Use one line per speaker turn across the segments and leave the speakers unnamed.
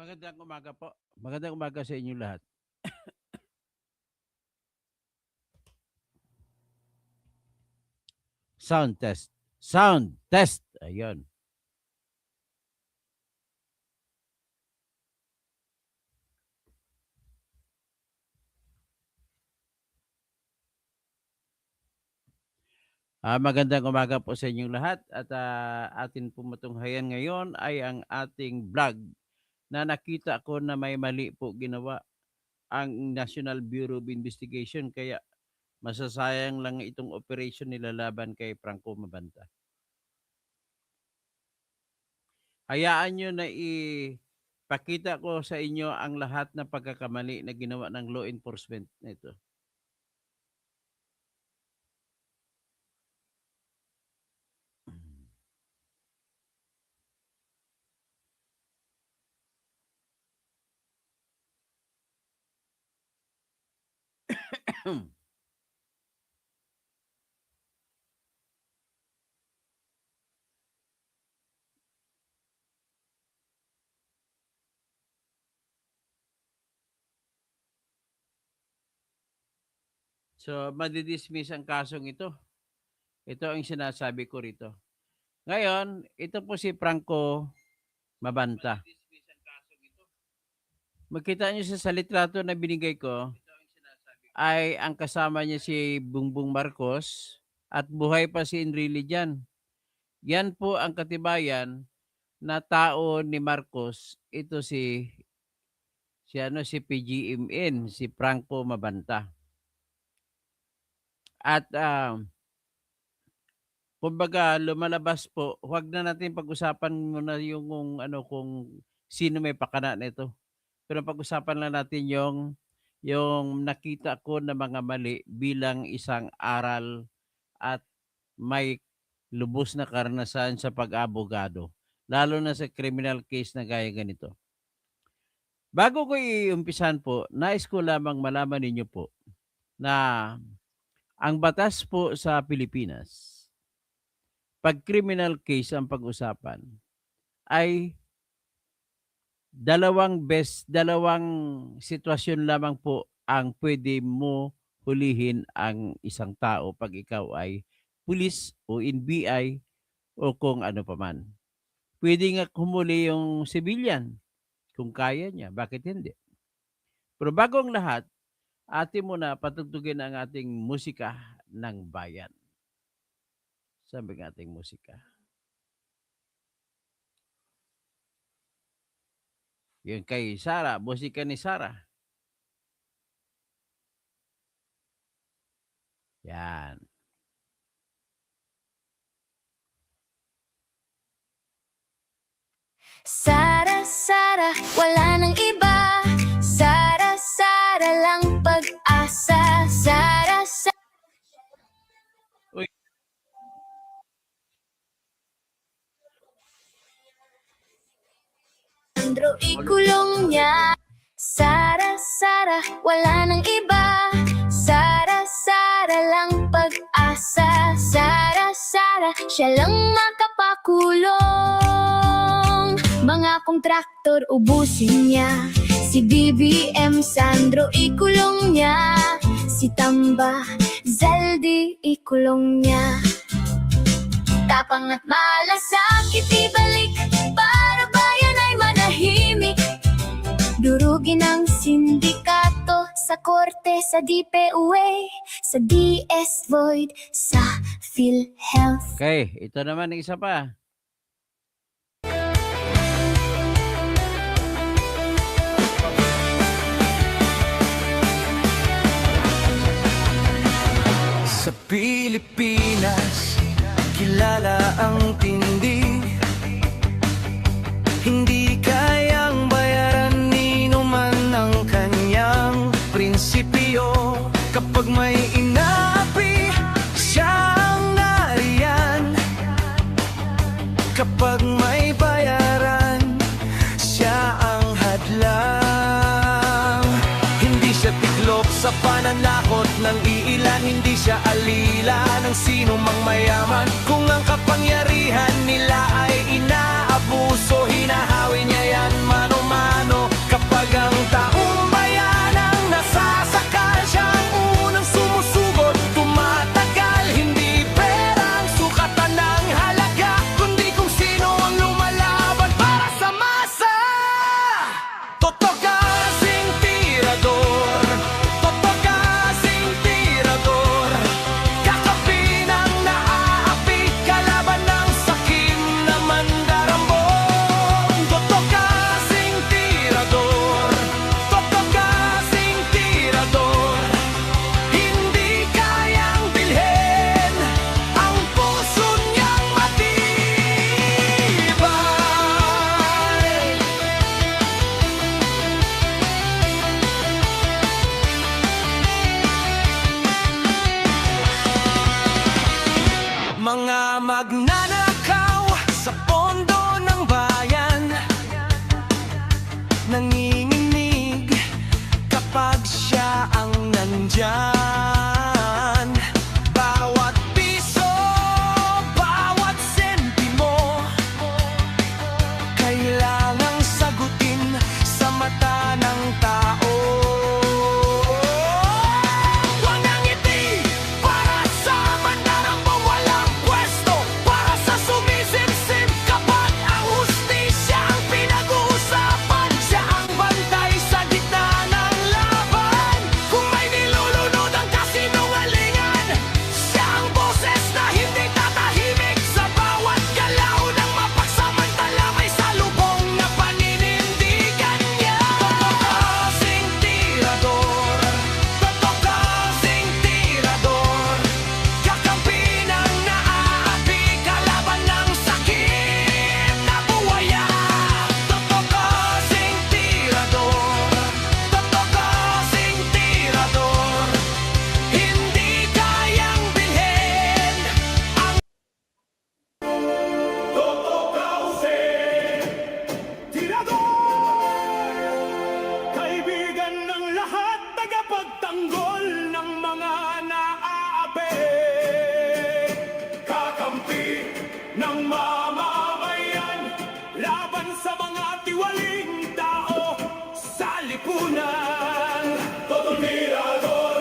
Magandang umaga po. Magandang umaga sa inyo lahat. Sound test. Sound test. Ayun. Magandang umaga po sa inyong lahat at atin po matunghayan ngayon ay ang ating vlog na nakita ko na may mali po ginawa ang National Bureau of Investigation kaya masasayang lang itong operation nila laban kay Franco Mabanta. Hayaan nyo na ipakita ko sa inyo ang lahat ng pagkakamali na ginawa ng law enforcement nito. So, madidismiss ang kasong ito. Ito ang sinasabi ko rito. Ngayon, ito po si Franco Mabanta. Makita niyo sa litrato na binigay ko, ay ang kasama niya si Bongbong Marcos at buhay pa si Enrile dyan. Yan po ang katibayan na tao ni Marcos. Ito si PGMN, si Franco Mabanta. At kumbaga lumalabas po, huwag na natin pag-usapan muna yung kung sino may pakana nito. Pero pag-usapan lang natin yung nakita ko na mga mali bilang isang aral at may lubos na karanasan sa pag-abogado, lalo na sa criminal case na gaya ganito. Bago ko iumpisan po, nais ko lamang malaman ninyo po na ang batas po sa Pilipinas, pag criminal case ang pag-usapan, ay dalawang sitwasyon lamang po ang pwede mo hulihin ang isang tao pag ikaw ay pulis o NBI o kung ano pa man. Pwede nga humuli yung civilian kung kaya niya. Bakit hindi? Pero bago ang lahat, atin muna patugtugin ang ating musika ng bayan. Sabi ng ating musika. Yun kay Sara, musika ni Sara. Yan.
Sara, Sara, wala nang iba. Sara, Sara lang pag-asa. Sara, Sara.
Uy.
Sandro, ikulong niya. Sara, Sara, wala nang iba. Sara, Sara lang pag-asa. Sara, Sara, siya lang makapakulong. Mga kontraktor ubusin niya. Si BBM Sandro ikulong niya. Si Tamba Zaldi ikulong niya. Tapang at malasakit ibalik para bayan ay manahimik. Durugin ang sindikato sa korte, sa DPUA, sa DS Void, sa PhilHealth.
Okay, ito naman ang isa pa.
Sa Pilipinas, kilala ang tindi. Hindi kayang bayaran ni numan ang kanyang prinsipyo. Kapag may inaapi, siya ang nariyan. Kapag may bayaran, siya ang hadlang. Hindi siya tiklop sa pananakot ng iilan. Hindi siya alila ng sino mang mayaman. Kung ang kapangyarihan nila ay inaabuso, hinahawi niya yan mano-mano. Taong bayan ang nasasakal, siya ang unang sumusugot, tumatagal. Hindi perang sukatan ng halaga, kundi kung sino ang lumalaban para sa masa. Totoo kasing tirador, totoo kasing tirador, kakampi ng naaapi, kalaban ng sakim na mandarambong. Totoo kasing tirador, totoo kasing tirador, hindi kayang bilhin ang puso niyang matibay. Mga magnanakaw sa pondo ng bayan, nanginginig kapag siya ang nandyan. Bawat piso, bawat sentimo, kailangang sagutin sa mata ng tao. Walang ngiti para sa mandarambong walang pwesto, para sa sumisimsim kapag ang hustisya ang pinag-uusapan. Siya ang bantay sa gitna ng laban, kung may nilulunod ang kasinungalingan. Siya ang boses na hindi tatahimik, sa bawat galaw ng mapagsamantala may salubong na paninindigan niya. Totoo kasing tirador, totoo kasing tirador, kakampi ng naaapi, kalaban ng sakim na buwaya. Totoo kasing tirador, totoo kasing tirador, hindi kayang bilhin ang
Kaibigan ng lahat, tagapagtanggol ng mga naaapi, kakampi ng mamamayan, laban sa mga tiwaling tao sa lipunan. Totoo tirador,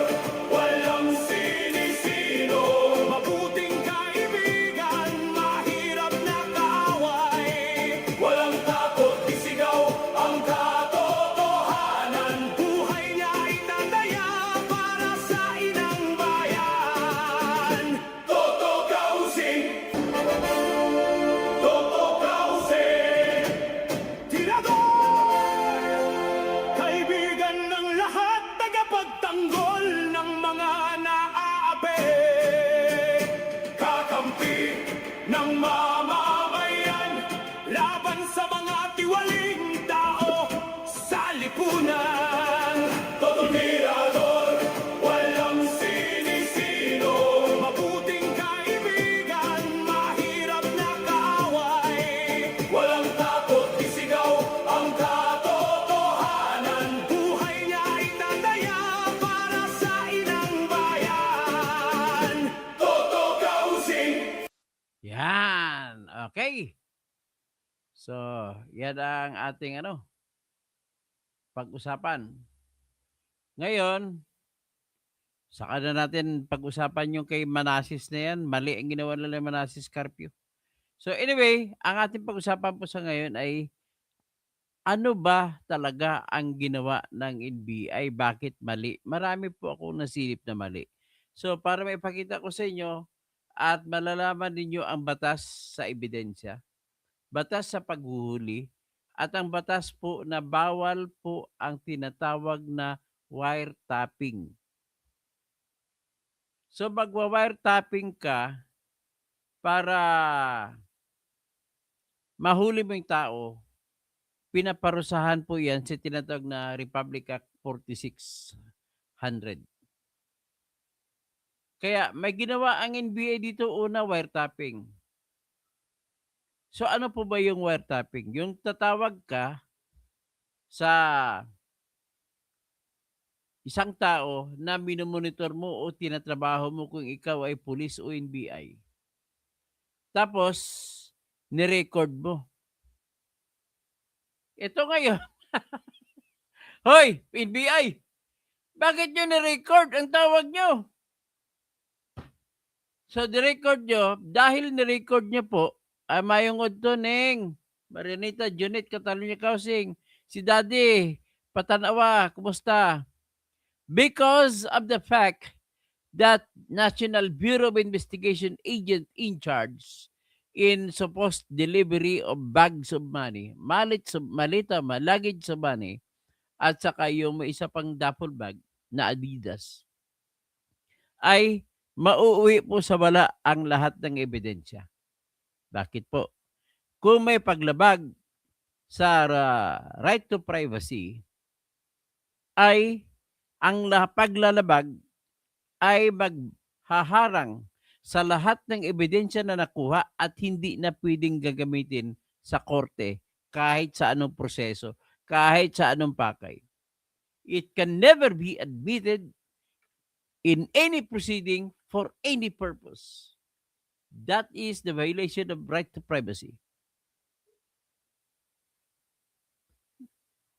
walang sinisino, mabuting kaibigan, mahirap na kaaway. Walang takot, isigaw ang katotohanan, buhay niya itataya para sa inang bayan. Totoo kausing, tirador, kaibigan ng lahat, tagapagtanggol ng mga naaapi, kakampi ng mamamayan, laban sa mga tiwaling tao sa lipunan. Totoo tirador, walang sinisino, mabuting kaibigan, mahirap na kaaway. Walang takot, isigaw ang katotohanan, buhay niya itataya para sa inang bayan. Totoo kausing.
Yan, okay. So, yan ang ating pag-usapan. Ngayon, saka na natin pag-usapan yung kay Manasseh na yan. Mali ang ginawa nila Manasseh Carpio. So anyway, ang ating pag-usapan po sa ngayon ay ano ba talaga ang ginawa ng NBI? Bakit mali? Marami po akong nasilip na mali. So para maipakita ko sa inyo at malalaman ninyo ang batas sa ebidensya, batas sa paghuhuli, at ang batas po na bawal po ang tinatawag na wiretapping. So magwa-wiretapping ka para mahuli mo yung tao, pinaparusahan po yan sa tinatawag na Republic Act 4600. Kaya may ginawa ang NBI dito, una, wiretapping. So ano po ba yung wiretapping? Yung tatawag ka sa isang tao na minomonitor mo o tinatrabaho mo kung ikaw ay pulis o NBI. Tapos, nirecord mo. Ito ngayon, Hoy, NBI, bakit nyo ni-record ang tawag nyo? So, di-record nyo, dahil ni-record nyo po, mayungod to, Neng, Marinita, Junit, Catalunya Kausing, si Daddy, Patanawa, kumusta? Because of the fact that National Bureau of Investigation agent in charge in supposed delivery of bags of money, luggage of money, at saka yung may isa pang duffel bag na Adidas, ay mauuwi po sa wala ang lahat ng ebidensya. Bakit po? Kung may paglabag sa right to privacy, ay ang paglalabag ay maghaharang sa lahat ng ebidensya na nakuha at hindi na pwedeng gagamitin sa korte kahit sa anong proseso, kahit sa anong pakay. It can never be admitted in any proceeding for any purpose. That is the violation of right to privacy.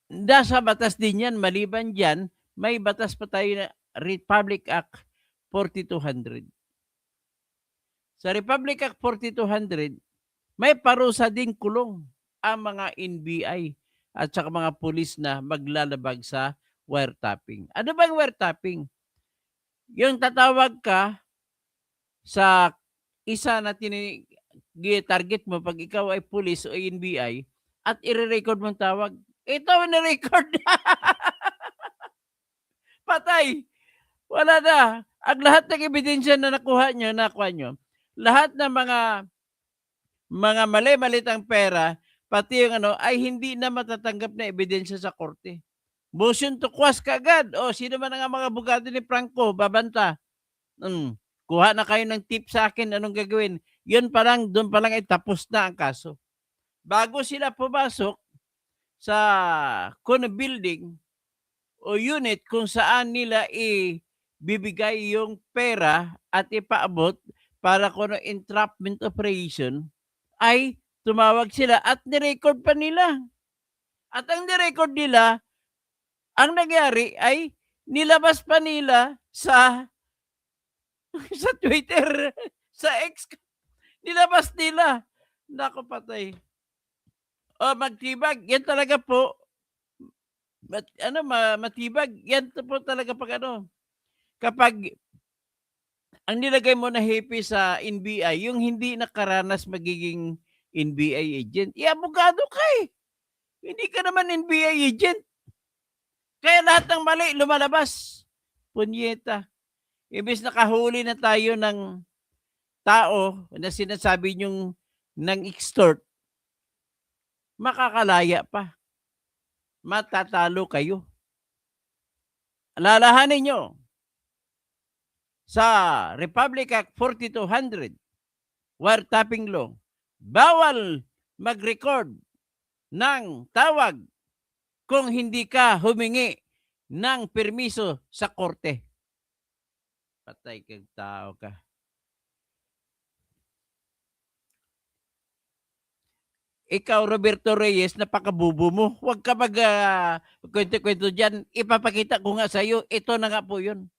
Nasa batas din yan, maliban dyan, may batas pa tayo na Republic Act 4200. Sa Republic Act 4200, may parusa ding kulong ang mga NBI at saka mga pulis na maglalabag sa wiretapping. Ano bang wiretapping? Yung tatawag ka sa isa na target mo pag ikaw ay pulis o NBI at i-record mong tawag. Ito na-record. Patay. Wala na. Ang lahat ng ebidensya na nakuha nyo, lahat ng mga mali-malitang pera, pati yung ay hindi na matatanggap na ebidensya sa korte. Motion to quash kaagad. O, sino man ang mga abogado ni Franco, babanta. Kuha na kayo ng tip sa akin, anong gagawin? Yun pa lang, doon pa lang ay tapos na ang kaso. Bago sila pumasok sa building o unit kung saan nila ibibigay yung pera at ipaabot para kung entrapment operation, ay tumawag sila at nirecord pa nila. At ang nirecord nila, ang nangyari ay nilabas pa nila sa Twitter, sa X, nilabas nila. Nako, patay. O, magtibag. Yan talaga po. Matibag. Yan po talaga kapag ang nilagay mo na happy sa NBI, yung hindi nakaranas magiging NBI agent, abogado ka eh. Hindi ka naman NBI agent. Kaya lahat ng mali lumalabas. Punyeta. Ibig nakahuli na tayo ng tao na sinasabi nyong nang extort, makakalaya pa. Matatalo kayo. Alalahanin nyo, sa Republic Act 4200, wiretapping law, bawal mag-record ng tawag kung hindi ka humingi ng permiso sa korte. Patay kang tao ka. Ikaw, Roberto Reyes, napakabubo mo. Huwag ka kwento-kwento dyan. Ipapakita ko nga sa iyo, ito na nga po yun.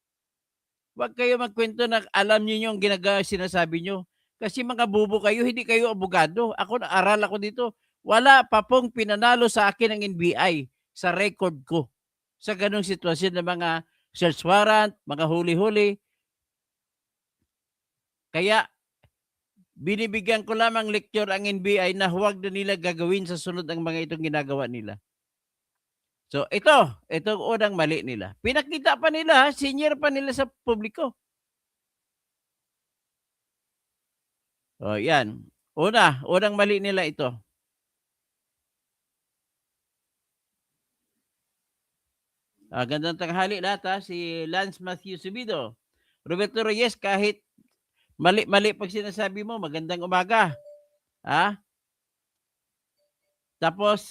Huwag kayo magkwento na alam niyo yung sinasabi nyo. Kasi mga bubo kayo, hindi kayo abogado. Ako, naaral ako dito. Wala pa pong pinanalo sa akin ng NBI sa record ko. Sa ganung sitwasyon ng mga search warrant, mga huli-huli. Kaya, binibigyan ko lamang lecture ang NBI na huwag na nila gagawin sa sunod ang mga itong ginagawa nila. So, itong unang mali nila. Pinakita pa nila, senior pa nila sa publiko. O, yan. Unang mali nila ito. Gandang tanghali lahat ha. Si Lance Matthew Subido. Roberto Reyes, kahit mali pag sinasabi mo, magandang umaga. Ha? Tapos,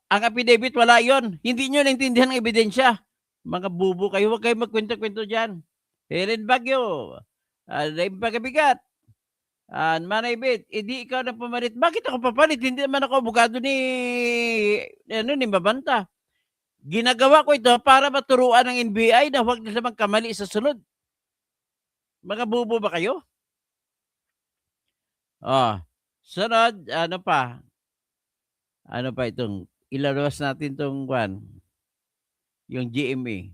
ang affidavit, wala yon. Hindi nyo naintindihan ang ebidensya. Mga bubo kayo, huwag kayo magkwento-kwento dyan. Helen Bagyo, Daim Pagabigat, Manaybit, hindi ikaw na pumalit. Bakit ako papalit? Hindi naman ako abogado ni Babanta. Ginagawa ko ito para maturuan ng NBI na huwag na magkamali sa sunod. Mga bobo ba kayo? Sunod, ano pa? Ano pa itong ilalabas natin tong yung GMA.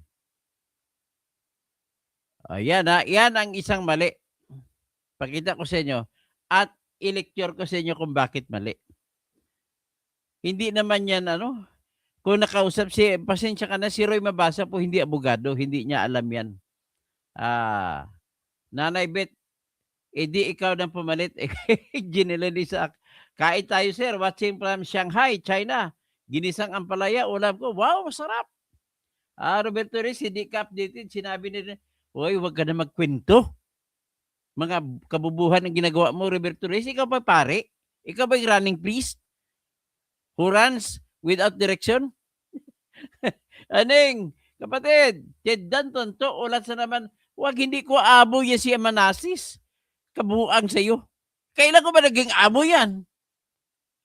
Yan yan ang isang mali. Pakita ko sa inyo at i-lecture ko sa inyo kung bakit mali. Hindi naman yan kung nakausap pasensya ka na, si Roy Mabasa po hindi abogado, hindi niya alam yan. Nanay Bet, di ikaw nang pumalit. Ginilali sa kain tayo sir, watching from Shanghai, China. Ginisang ampalaya, ulam ko. Wow, masarap. Roberto Reyes, hindi ka updated. Sinabi nila, uy, wag ka na magkwento. Mga kabubuhan ang ginagawa mo, Roberto Reyes. Ikaw ba pare? Ikaw ba yung running priest? Who runs without direction? Aning, kapatid, Ted Danton, to, ulat sa naman, wag hindi ko abo yan si Manasis. Kabuang sa'yo. Kailan ko ba naging abo yan?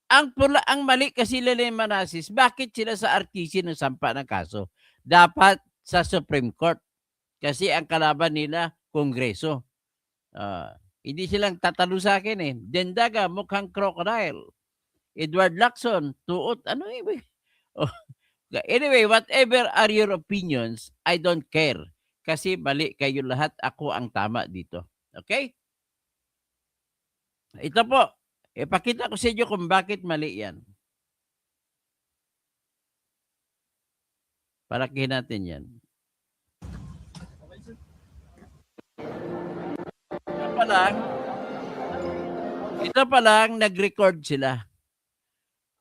Ang mali kasi nila yung Manasis, bakit sila sa RTC ng sampa ng kaso? Dapat sa Supreme Court. Kasi ang kalaban nila, Kongreso. Hindi silang tatalo sa akin eh. Dendaga, mukhang crocodile. Edward Lacson, tuot, ano ibig? Anyway, whatever are your opinions, I don't care. Kasi mali kayo lahat, ako ang tama dito. Okay? Ito po, ipakita ko sa inyo kung bakit mali yan. Parakihin natin yan. Ito pa lang, nag-record sila.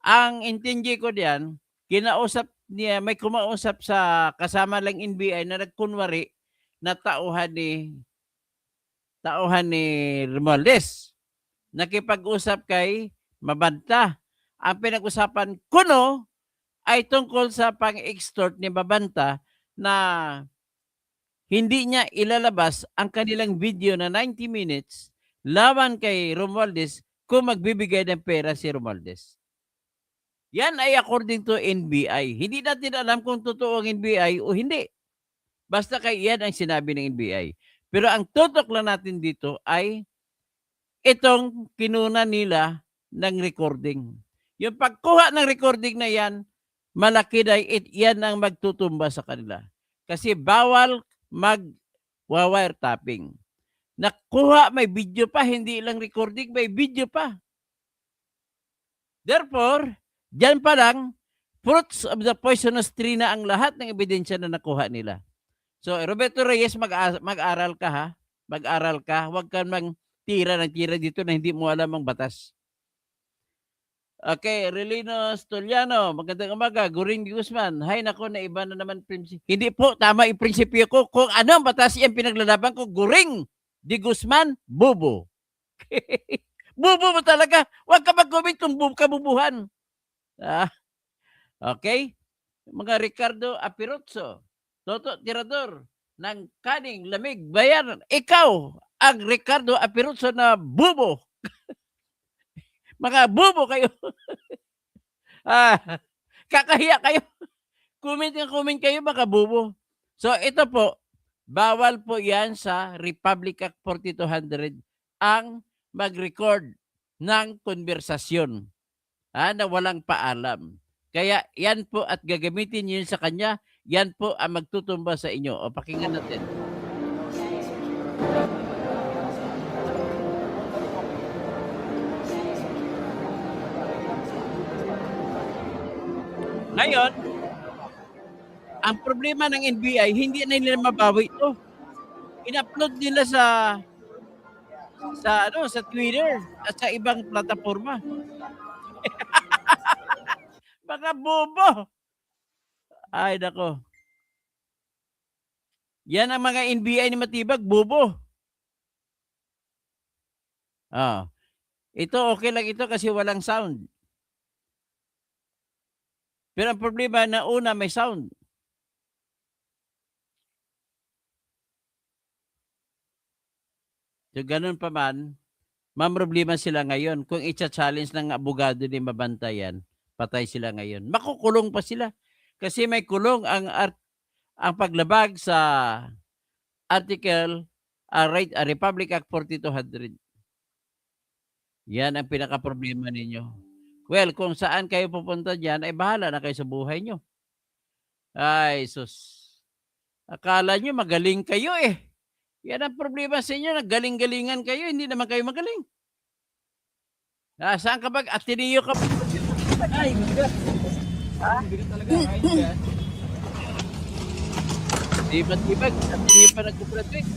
Ang intindi ko diyan, kinausap niya, may kumausap sa kasama lang NBI na nagkunwari na tauhan ni Romualdez. Nakipag-usap kay Mabanta. Ang pinag-usapan kuno ay tungkol sa pang-extort ni Mabanta na hindi niya ilalabas ang kanilang video na 90 minutes laban kay Romualdez kung magbibigay ng pera si Romualdez. Yan ay according to NBI. Hindi natin alam kung totoo ang NBI o hindi. Basta kay yan ang sinabi ng NBI. Pero ang tutok lang natin dito ay itong kinuna nila ng recording. Yung pagkuha ng recording na yan, malaki na yan ang magtutumba sa kanila. Kasi bawal mag-wiretapping. Nakuha, may video pa, hindi lang recording, may video pa. Therefore, diyan pa lang, fruits of the poisonous tree na ang lahat ng ebidensya na nakuha nila. So, Roberto Reyes, mag-aral ka ha. Mag-aral ka. Huwag kang tira ng tira dito na hindi mo alam ang batas. Okay, Relino Stoliano, magandang umaga. Guring Guzman, hay nako, na iba na naman prinsipyo. Hindi po, tama yung prinsipyo ko. Kung ano ang batas yung pinaglalaban ko, Guring Di Guzman, bubo. Bubo mo talaga. Huwag ka mag-comment kung kabubuhan. Okay? Mga Ricardo Apirotso, Toto Tirador, ng Kaning Lamig Bayan. Ikaw, ang Ricardo Apirotso na bubo. Mga bubo kayo. Kakahiya kayo. Comment kayo, mga bubo. So, ito po, bawal po yan sa Republic Act 4200 ang mag-record ng konversasyon na walang paalam. Kaya yan po at gagamitin yun sa kanya, yan po ang magtutumba sa inyo. O pakinggan natin. Ngayon, ang problema ng NBI, hindi na nila mabawi ito. In-upload nila sa Twitter at sa ibang plataforma. Mga bobo. Ay, nako. Yan ang mga NBI ni Matibag, bobo. Ito okay lang ito kasi walang sound. Pero ang problema na una may sound. So, ganun pa man, problema sila ngayon. Kung i-challenge ng abogado ni Mabanta yan, patay sila ngayon. Makukulong pa sila. Kasi may kulong ang paglabag sa article Republic Act 4200. Yan ang pinaka-problema ninyo. Well, kung saan kayo pupunta diyan ay bahala na kayo sa buhay nyo. Ay sus. Akala nyo magaling kayo eh. Yan ang problema sa inyo, naggaling-galingan kayo, hindi naman kayo magaling. Saan ka ba? Ateneo ka ba? Ay, Tibag-tibag, Ateneo pa nag-graduate.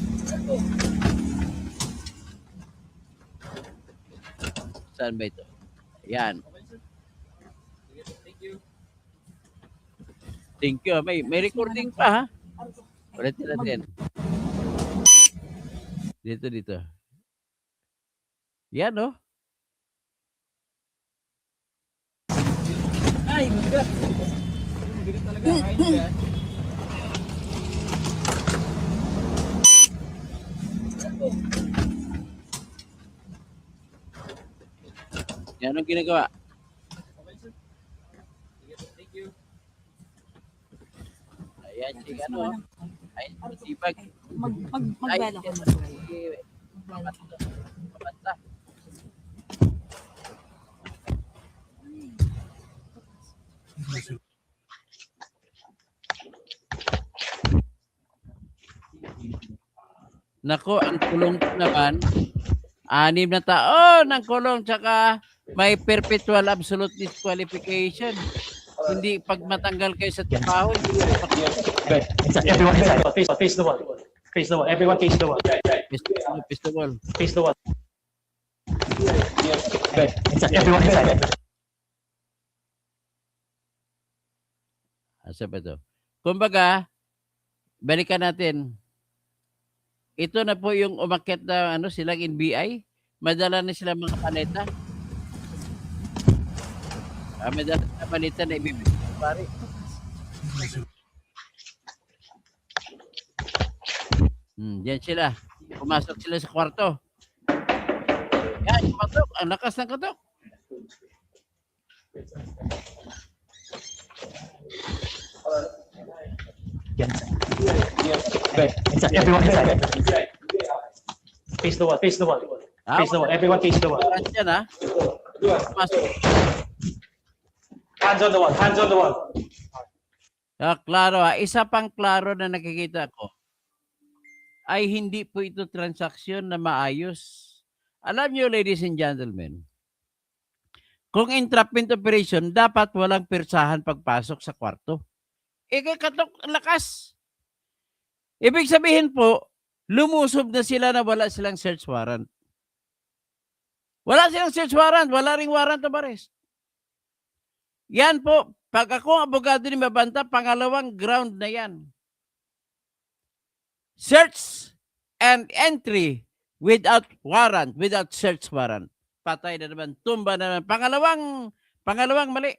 Saan ba ito? Yan. Thank you. May recording pa ha? Ulitin natin. Dito. Yan oh. Ay, mabigat. Mabigat talaga. Kain yan. Yan ang ginagawa. Thank you. Ayan, sige ano. Ay, sipag.
Magbala ka.
Mabanta. Nako, ang kulong ko naman, 6 na taon ang kulong, tsaka may perpetual absolute disqualification. Hindi pag matanggal kayo sa trabaho, hindi kayo
Good. Everyone inside. Face the wall. Face the wall. Everyone face the wall.
pistol.
Face the wall. Good. Everyone inside.
Asa ba ito? Kumbaga, balikan natin. Ito na po yung umakyat na silang NBI. Madala na sila mga paleta. Madala na paleta na ibibigay ng pare. Diyan sila. Pumasok sila sa kwarto. Yan, katok. Ang lakas ng katok.
Good. Everyone inside. Face the wall. Face the wall. Face the wall. Everyone face the wall.
Diyan ha. Pumasok.
Hands on the wall. Hands on the wall.
Klaro ha. Isa pang klaro na nakikita ko ay hindi po ito transaksyon na maayos. Alam nyo, ladies and gentlemen, kung entrapment operation, dapat walang pirsahan pagpasok sa kwarto. Katok lakas. Ibig sabihin po, lumusob na sila na wala silang search warrant. Wala silang search warrant, wala ring warrant of arrest. Yan po, pag ako ang abogado ni Mabanta, pangalawang ground na yan. Search and entry without warrant, without search warrant. Patay na naman, tumba na naman. Pangalawang mali.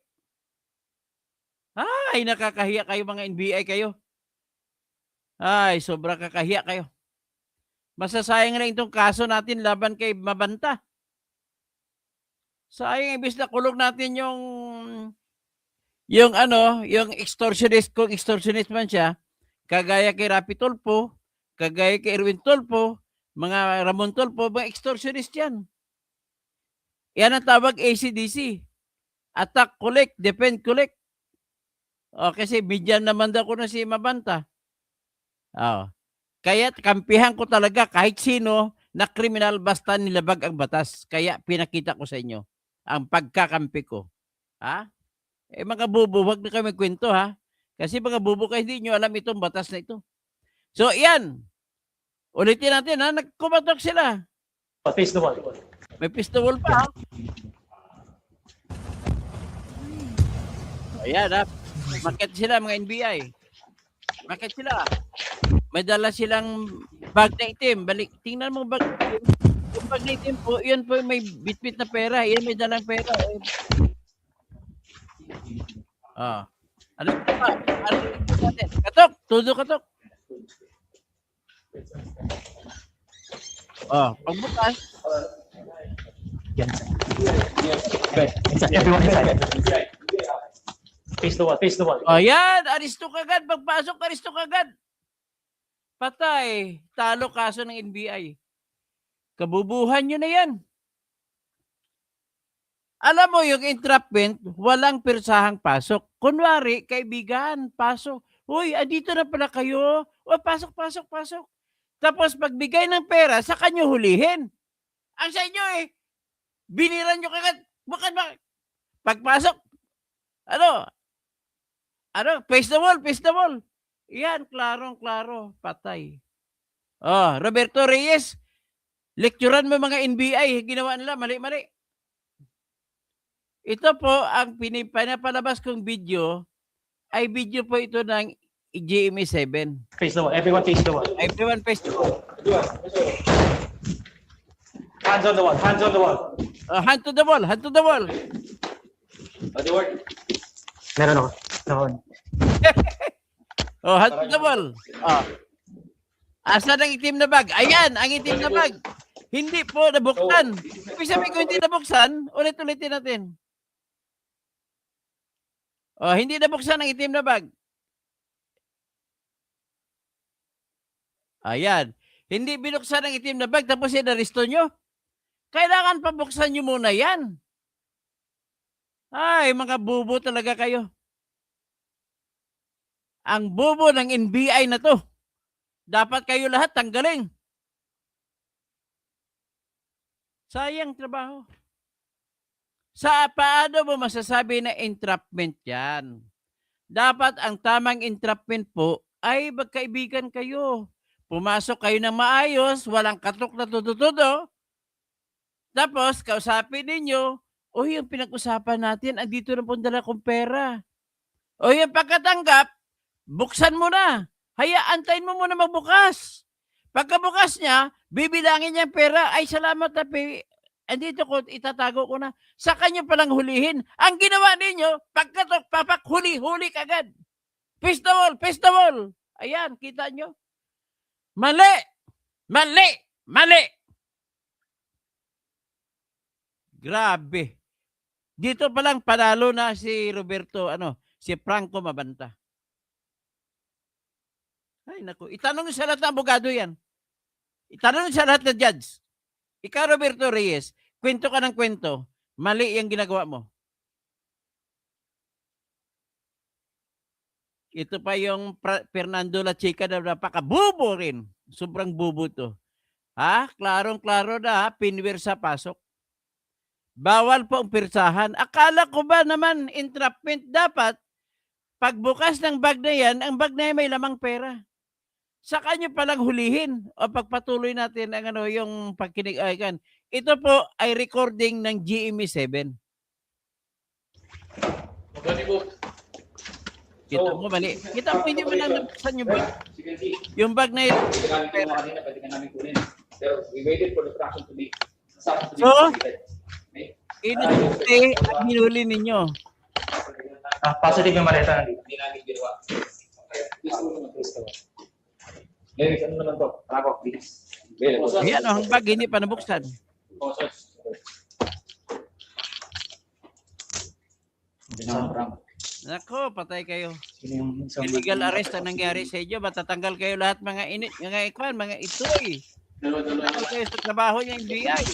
Ay, nakakahiya kayo mga NBI kayo. Ay, sobra kakahiya kayo. Masasayang lang itong kaso natin laban kay Mabanta. Sayang, ibis na kulong natin yung extortionist, kung extortionist man siya, kagaya kay Rapi Tulfo, kagaya kay Erwin Tulfo, mga Ramon Tulfo, mga extortionist yan. Yan ang tawag ACDC. Attack, collect, defend, collect. Kasi bigyan naman daw ko na si Mabanta. Kaya kampihan ko talaga kahit sino na kriminal basta nilabag ang batas. Kaya pinakita ko sa inyo ang pagkakampi ko. Mga bubo, wag na kami kwento ha. Kasi mga bubo kayo hindi nyo alam itong batas na ito. So yan. Ulitin natin ha. Nagkumatok sila.
Face the wall.
May pistol pa ha. Ayan ha. Market sila mga NBI. Market sila. May dala silang bag na itim. Balik. Tingnan mo bag na itim. Yung bag na itim po, yun po may bitbit na pera. Yan may dalang pera. Ano pa? Ano natin? Katok! Tudo katok! Pagbukas.
Good. Everyone inside. Face the wall. Face the wall.
Ayan, aristo kagad. Pagpasok, aristo kagad. Patay. Talo kaso ng NBI. Kabubuhan nyo na yan. Alam mo, yung entrapment, walang pirsahang pasok. Kunwari, kaibigan, pasok. Uy, andito na pala kayo. O, pasok, pasok, pasok. Tapos, pagbigay ng pera, sa kanyo hulihin. Ang sa inyo biniran nyo kagad. Bakit? Pagpasok, face the wall, face the wall. Yan, klarong-klaro, patay. Oh, Roberto Reyes, lecturean mo mga NBI, ginawa nila, mali-mali. Ito po, ang pinapalabas kong video, ay video po ito ng GMA7.
Face the wall. Everyone face the wall.
Everyone face the wall.
Hands on the wall. Hands on the wall.
Hand to the wall, hand to the wall.
Meron ako. Meron.
Oh, hand to the wall. Oh. Asa ang itim na bag? Ayan, ang itim na bag. Hindi po nabuksan. Ibig sabihin ko hindi nabuksan, ulit-ulitin natin. Oh, hindi nabuksan ang itim na bag. Ayan. Hindi binuksan ang itim na bag tapos inaresto nyo. Kailangan pabuksan nyo muna yan. Ay, mga bubo talaga kayo. Ang bubo ng NBI na to. Dapat kayo lahat tanggalin. Sayang trabaho. Sa paano mo masasabi na entrapment yan? Dapat ang tamang entrapment po ay magkaibigan kayo. Pumasok kayo ng maayos, walang katok na tututudo. Tapos, kausapin ninyo, o yung pinag-usapan natin, andito na po dala kong pera. O yung pagkatanggap, buksan mo na. Antayin mo muna magbukas. Pagkabukas niya, bibilangin niya ang pera. Ay, salamat na, andito ko, itatago ko na. Sa kanya palang hulihin. Ang ginawa ninyo, pagkatok, papak, huli kagad. Face the wall, face the wall. Ayan, kita nyo. Mali! Mali! Mali! Grabe. Dito pa lang panalo na si Roberto, si Franco Mabanta. Ay, naku. Itanong sa lahat ng abogado yan. Itanong sa lahat ng judge. Ikaw, Roberto Reyes, kwento ka ng kwento. Mali yung ginagawa mo. Ito pa yung Fernando La Chica na napakabubo rin. Sobrang bubo to. Klarong-klaro na, pinwer sa pasok. Bawal po ang pirsahan. Akala ko ba naman entrapment dapat pagbukas ng bag na yan, ang bag na yan may lamang pera. Sa kanya palang hulihin o pagpatuloy natin ang yung pagkinig. Ito po ay recording ng GMA7. Kita mo mali. Kita mo hindi mo lang nabuksan yung bag. Yung bag na yun. So, inusti at hinuli ninyo.
Positive yung maleta nandito.
Ano naman to? Ako, please.
Ayan, ang bag hindi pa nabuksan. Nako, patay kayo. Illegal arrest ang nangyari sa inyo. Matatanggal kayo lahat mga itoy. Tatanggal kayo sa trabaho niya NBI.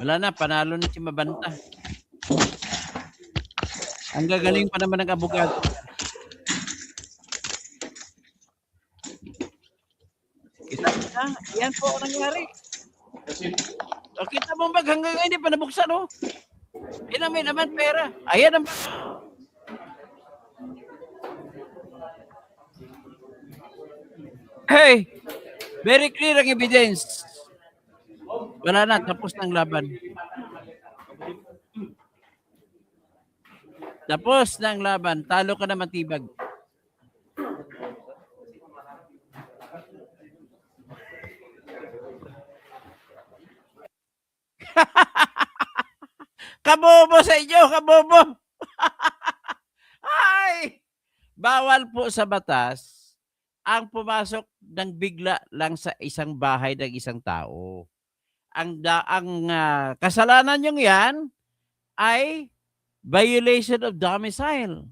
Wala na, panalo na si Mabanta. Ang gagaling pa naman ng abogado. Kita na, yan po ang nangyari. O, kita mo bag hanggang ngayon, hindi pa nabuksan, oh. Yan may naman pera. Ayan ang bag. Hey, very clear ang evidence. Wala na, tapos ng laban. Tapos ng laban, talo ka na matibag. Kabobo sa inyo, kabobo. Ay! Bawal po sa batas ang pumasok ng bigla lang sa isang bahay ng isang tao. ang kasalanan yung yan ay violation of domicile.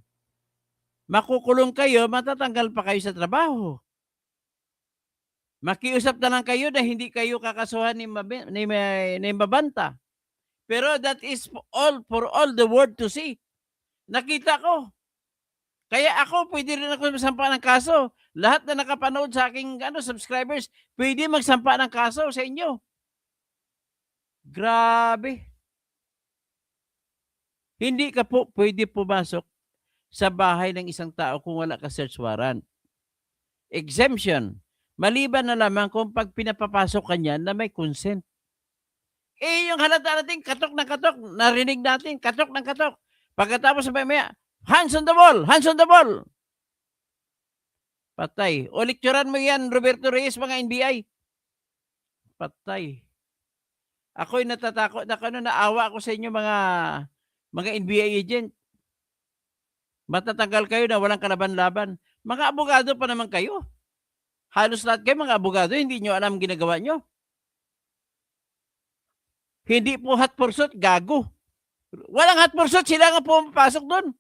Makukulong kayo, matatanggal pa kayo sa trabaho. Makiusap na lang kayo na hindi kayo kakasuhan ni Mabanta. Pero that is for all the world to see. Nakita ko. Kaya ako, pwede rin ako magsampa ng kaso. Lahat na nakapanood sa aking subscribers, pwede magsampa ng kaso sa inyo. Grabe. Hindi ka po pwede pumasok sa bahay ng isang tao kung wala ka search warrant. Exemption. Maliban na lamang kung pag pinapapasok ka niyan na may consent. Yung halata natin, katok ng katok, narinig natin, katok ng katok. Pagkatapos maya, hands on the ball, hands on the ball. Patay. O lecturean mo yan, Roberto Reyes, mga NBI. Patay. Ako'y natatakot na naawa ako sa inyo mga NBI agent. Matatanggal kayo na walang kalaban-laban. Mga abogado pa naman kayo. Halos lahat kayo mga abogado, hindi nyo alam ginagawa nyo. Hindi po hot pursuit, gago. Walang hot pursuit, sila nga po mapasok doon.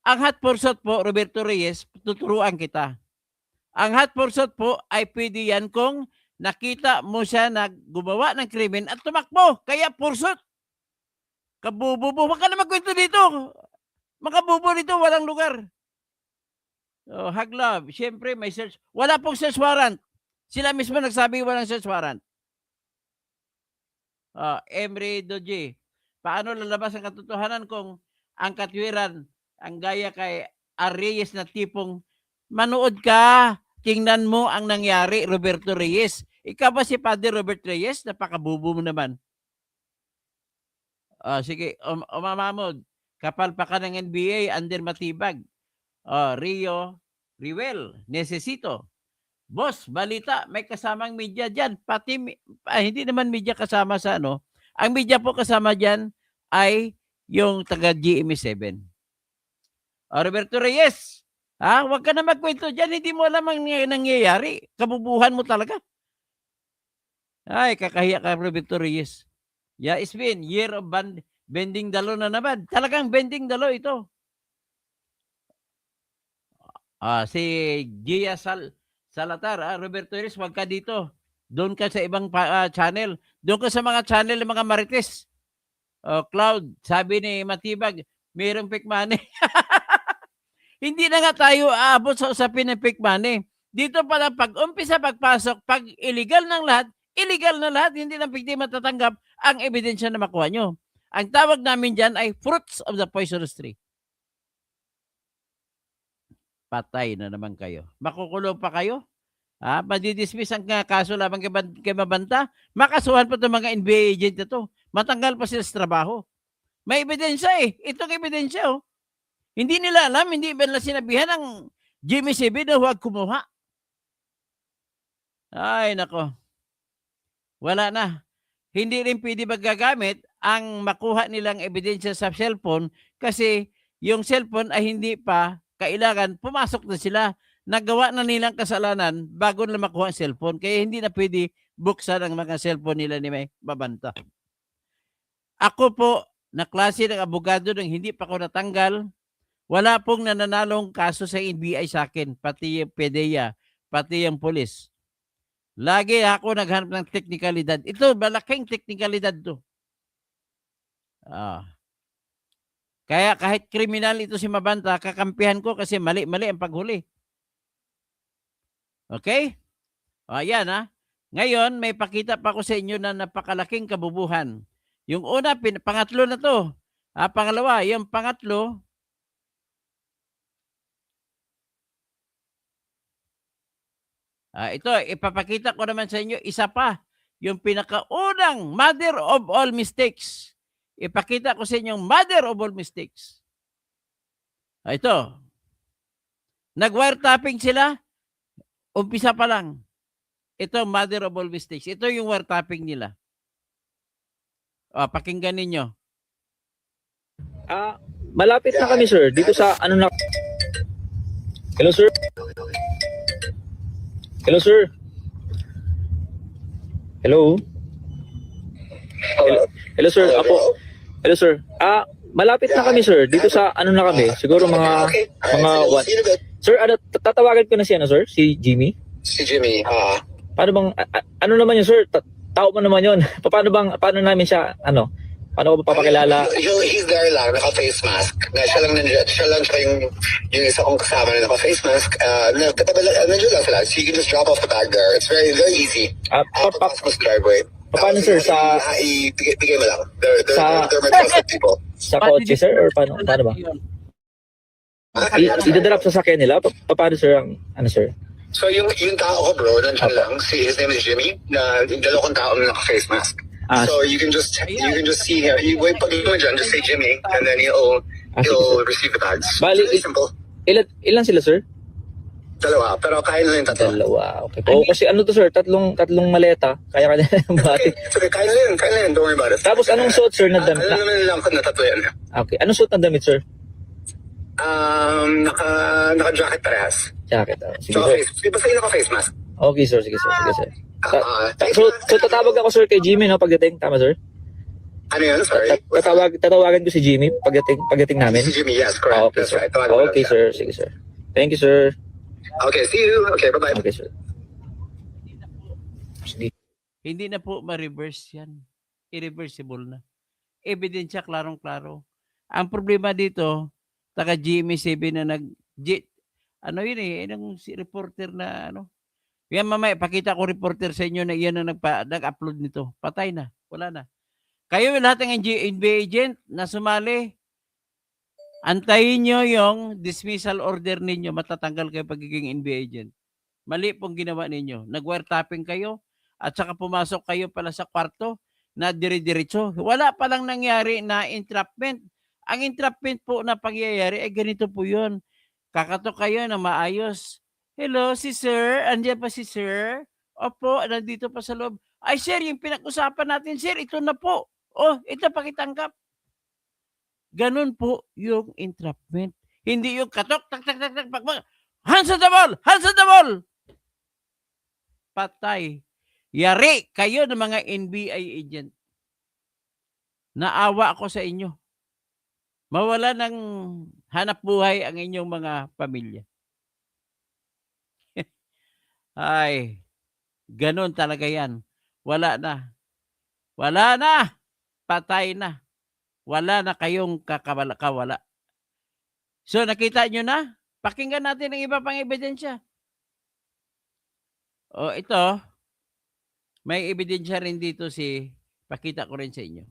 Ang hot pursuit po, Roberto Reyes, tuturuan kita. Ang hot pursuit po ay pwede yan kung nakita mo siya na gumawa ng krimen at tumakbo. Kaya pursuit. Kabububo. Huwag ka na magkwento dito. Makabubo dito, walang lugar. Oh, Haglove, siyempre may search. Wala pong search warrant. Sila mismo nagsabi walang search warrant. Emery Doji, paano lalabas ang katotohanan kung ang katwiran, ang gaya kay Reyes na tipong manood ka, tingnan mo ang nangyari, Roberto Reyes. Ikaw ba si Padre Robert Reyes? Napakabubo mo naman. Sige, umamamod. Kapal pa ka ng NBA, under matibag. Rio, Riwel, necesito. Boss, balita, may kasamang media dyan. Pati, hindi naman media kasama sa ano. Ang media po kasama dyan ay yung taga GMA7. Roberto Reyes, huwag ka na magkwento dyan. Hindi mo alam ang nangyayari. Kabubuhan mo talaga. Ay, kakahiya ka, Roberto Reyes. Yeah, it's been year of bending dalo na naman. Talagang bending dalo ito. Si Gia Salatar, Roberto Reyes, wag ka dito. Doon ka sa ibang channel. Doon ka sa mga channel ng mga marites. Cloud, sabi ni Matibag, mayroong fake money. Hindi na nga tayo aabot sa usapin ng fake money. Dito pala pag umpisa pagpasok, pag illegal ng lahat, illegal na lahat, hindi na pwede matatanggap ang ebidensya na makuha nyo. Ang tawag namin dyan ay fruits of the poisonous tree. Patay na naman kayo. Makukulong pa kayo? Madidismiss ang kaso lamang kay Mabanta? Makasuhan pa itong mga NBA agent na to. Matanggal pa sila sa trabaho. May ebidensya eh. Itong ebidensya oh. Hindi nila alam, hindi ba nila sinabihan ng GMA7 na huwag kumuha. Ay, nako. Wala na. Hindi rin pwede magagamit ang makuha nilang ebidensya sa cellphone kasi yung cellphone ay hindi pa kailangan pumasok na sila. Nagawa na nilang kasalanan bago nila makuha ang cellphone. Kaya hindi na pwede buksan ang mga cellphone nila ni may Mabanta. Ako po, na klase ng abogado nang hindi pa ako natanggal, wala pong nananalong kaso sa NBI sa akin, pati yung PDEA, pati yung polis. Lagi ako naghanap ng teknikalidad. Ito, malaking teknikalidad to. Kaya kahit kriminal ito si Mabanta, kakampihan ko kasi mali-mali ang paghuli. Okay? Ayan Ngayon, may pakita pa ko sa inyo na napakalaking kabubuhan. Yung una, pangatlo na to. Pangalawa, yung pangatlo, ito, ipapakita ko naman sa inyo, isa pa, yung pinakaunang mother of all mistakes. Ipakita ko sa inyo yung mother of all mistakes. Ito, nag-wiretapping sila, umpisa pa lang. Ito, mother of all mistakes. Ito yung wiretapping nila. Pakinggan ninyo.
Malapit na kami, sir. Dito sa ano na... Hello, sir? Hello, sir? Hello? Hello sir, hello sir. Malapit na kami sir. Dito sa ano na kami? Siguro mga what? Sir, tatawagan ko na si ano sir? Si Jimmy?
Si Jimmy,
Paano bang ano naman yun sir? Tao mo naman yun. Paano namin siya paano ko ba papakilala?
he's there lang, naka-face mask. Siya lang yung isa kong kasama na naka-face mask. Nandiyan lang sila. So you can just drop off the bag there. It's very, very easy. Papasok mo sa driveway.
Paano sir sa
Ibigay mo lang. They're my trusted people.
sa kotse sir or paano ba? Idadrop sa sakyan nila? Paano sir ang sir?
So yung tao ko bro, nandiyan lang. His name is Jimmy. Yung dalawang tao na naka-face mask. So you can just see him. You wait pag mo dyan, just say Jimmy, and then he'll receive the bags.
Bali,
Very simple.
Ilan sila sir?
Dalawa, pero kaya na yung tatlo.
Dalawa. Okay. Kasi ano to sir, tatlong maleta. Kaya yung bati.
Okay, kaya na yun. Don't worry about it.
Tapos anong suot sir na damit?
Alam naman lang kung na tatlo yan.
Okay. Anong suot na damit sir?
Naka-jacket parehas.
Jacket. Sige sir.
Basta yung naka-face mask.
Okay sir, sige sir. So tatawag ako sir kay Jimmy no pagdating, tama sir?
Ano yun? Sorry.
Tatawagan ko si Jimmy pagdating namin.
Si Jimmy, yes, correct.
Okay
That's
sir.
right. Tawagan mo lang
Okay
siya.
sir, sige sir. Thank you sir.
Okay, see you. Okay, bye-bye.
Okay sir. Sige.
Hindi na po ma-reverse yan. Irreversible na. Ebidensya, klarong-klaro. Ang problema dito, taga GMA7 na yung reporter na yan mamaya, pakita ko reporter sa inyo na iyan ang nag-upload nito. Patay na. Wala na. Kayo lahat ng NBA agent na sumali, antayin nyo yung dismissal order ninyo, matatanggal kayo pagiging NBA agent. Mali pong ginawa ninyo. Nag-wiretapping kayo at saka pumasok kayo pala sa kwarto na dire-diretso. Wala palang nangyari na entrapment. Ang entrapment po na pangyayari ay ganito po yun. Kakatok kayo na maayos. Hello, si sir. Andiyan pa si sir. Opo, nandito pa sa loob. Ay sir, yung pinag-usapan natin sir, ito na po. Oh, ito pakitanggap. Ganun po yung entrapment. Hindi yung katok, tak, hands on the ball! Hands on the ball! Patay. Yari kayo ng mga NBI agent. Naawa ako sa inyo. Mawala ng hanap buhay ang inyong mga pamilya. Ay, ganun talaga yan. Wala na. Wala na. Patay na. Wala na kayong kawala. So, nakita nyo na? Pakinggan natin ang iba pang ebidensya. O, ito. May ebidensya rin dito pakita ko rin sa inyo.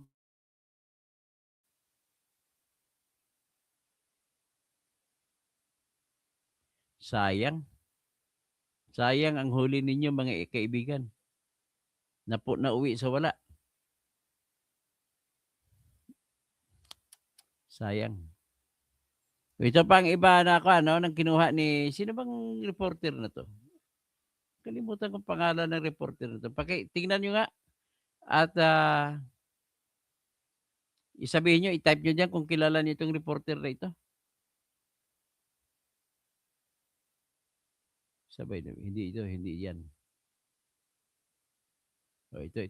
Sayang. Sayang ang huli ninyo mga kaibigan. Nauwi sa wala. Sayang. Ito pang iba na nang kinuha ni, sino bang reporter na to? Kalimutan ko pangalan ng reporter na to. Tingnan nyo nga. At isabihin nyo, i-type nyo dyan kung kilala niyo itong reporter na ito. Sabay na, hindi yan. O, ito.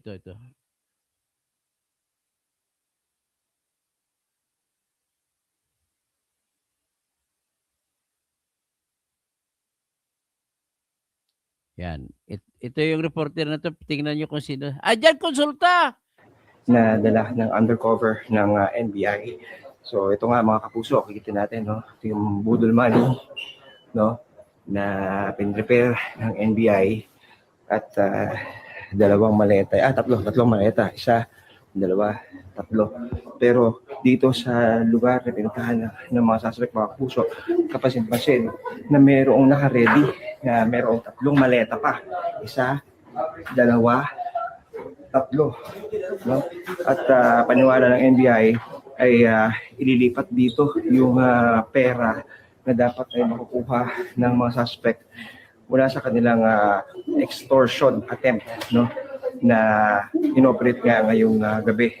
Yan. Ito yung reporter na to. Tingnan nyo kung sino. Dyan, konsulta!
Na dala ng undercover ng NBI. So ito nga mga kapuso, kikita natin, no? Ito yung budol money, no? Na pin-prepare ng NBI at tatlong maleta. Isa, dalawa, tatlo. Pero dito sa lugar na pinuntahan ng mga suspect, mga kapuso, kapansin na mayroong naka-ready na mayroong tatlong maleta pa. Isa, dalawa, tatlo. No? At paniwala ng NBI ay ililipat dito yung pera na dapat ay makukuha ng mga suspect mula sa kanilang extortion attempt, no, na inoperate nga ngayong gabi